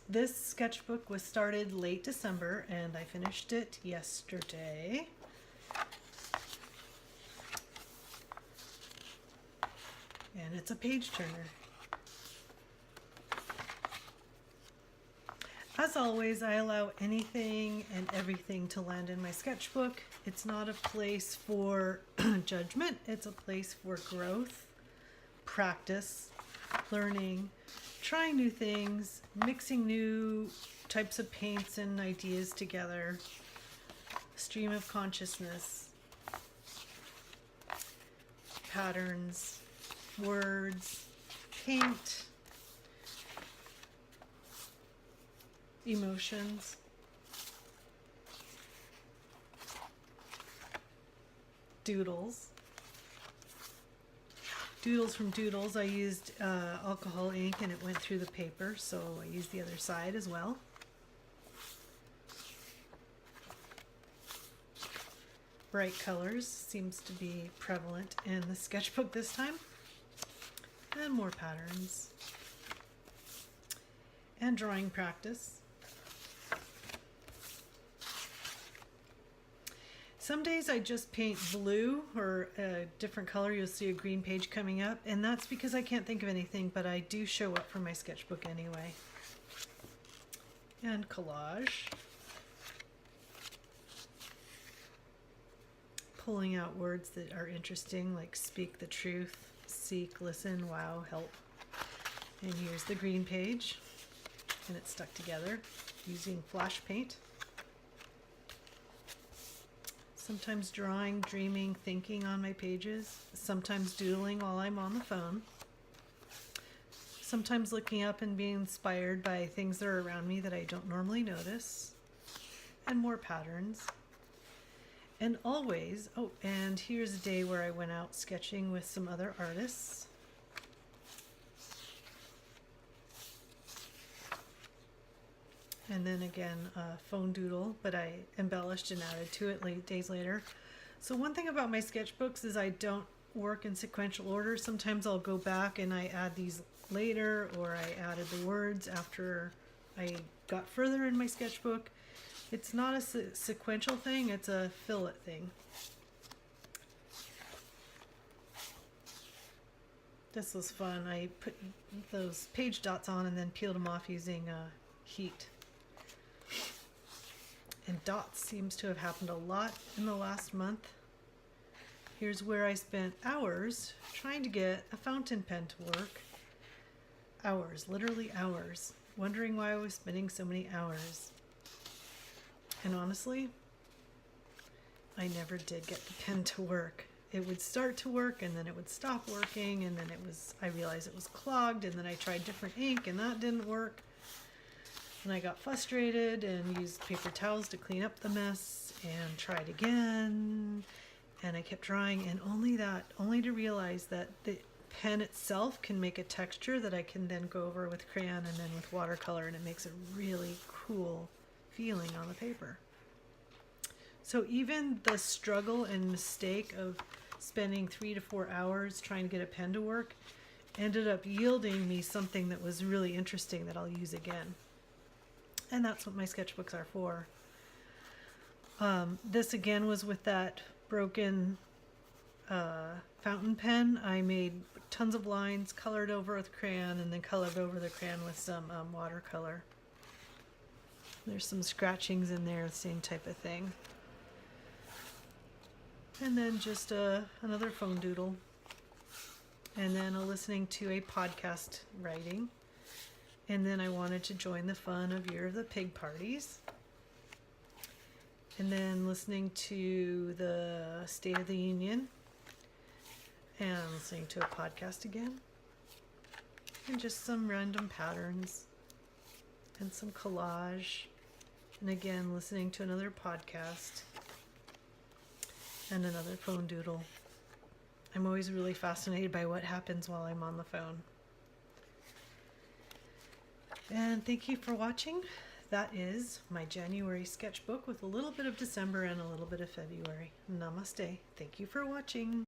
This sketchbook was started late December and I finished it yesterday. And it's a page turner. As always, I allow anything and everything to land in my sketchbook. It's not a place for judgment, it's a place for growth, practice, learning, trying new things, mixing new types of paints and ideas together, stream of consciousness, patterns, words, paint, emotions, doodles. Doodles from Doodles, I used alcohol ink and it went through the paper, so I used the other side as well. Bright colors seems to be prevalent in the sketchbook this time. And more patterns. And drawing practice. Some days I just paint blue or a different color. You'll see a green page coming up, and that's because I can't think of anything, but I do show up for my sketchbook anyway. And collage. Pulling out words that are interesting, like speak the truth, seek, listen, wow, help. And here's the green page, and it's stuck together using flash paint. Sometimes drawing, dreaming, thinking on my pages. Sometimes doodling while I'm on the phone. Sometimes looking up and being inspired by things that are around me that I don't normally notice. And more patterns. And always, oh, and here's a day where I went out sketching with some other artists. And then again, a phone doodle, but I embellished and added to it days later. So one thing about my sketchbooks is I don't work in sequential order. Sometimes I'll go back and I add these later, or I added the words after I got further in my sketchbook. It's not a sequential thing, it's a fillet thing. This was fun. I put those page dots on and then peeled them off using heat. And dots seems to have happened a lot in the last month. Here's where I spent hours trying to get a fountain pen to work. Hours, literally hours, wondering why I was spending so many hours. And honestly, I never did get the pen to work. It would start to work and then it would stop working, and then I realized it was clogged, and then I tried different ink and that didn't work. And I got frustrated and used paper towels to clean up the mess and tried again. And I kept trying, and only to realize that the pen itself can make a texture that I can then go over with crayon and then with watercolor, and it makes a really cool feeling on the paper. So even the struggle and mistake of spending 3 to 4 hours trying to get a pen to work ended up yielding me something that was really interesting that I'll use again. And that's what my sketchbooks are for. This again was with that broken fountain pen. I made tons of lines, colored over with crayon, and then colored over the crayon with some watercolor. There's some scratchings in there, same type of thing. And then just another phone doodle. And then listening to a podcast writing. And then I wanted to join the fun of Year of the Pig parties. And then listening to the State of the Union. And listening to a podcast again. And just some random patterns. And some collage. And again, listening to another podcast. And another phone doodle. I'm always really fascinated by what happens while I'm on the phone. And thank you for watching. That is my January sketchbook with a little bit of December and a little bit of February. Namaste. Thank you for watching.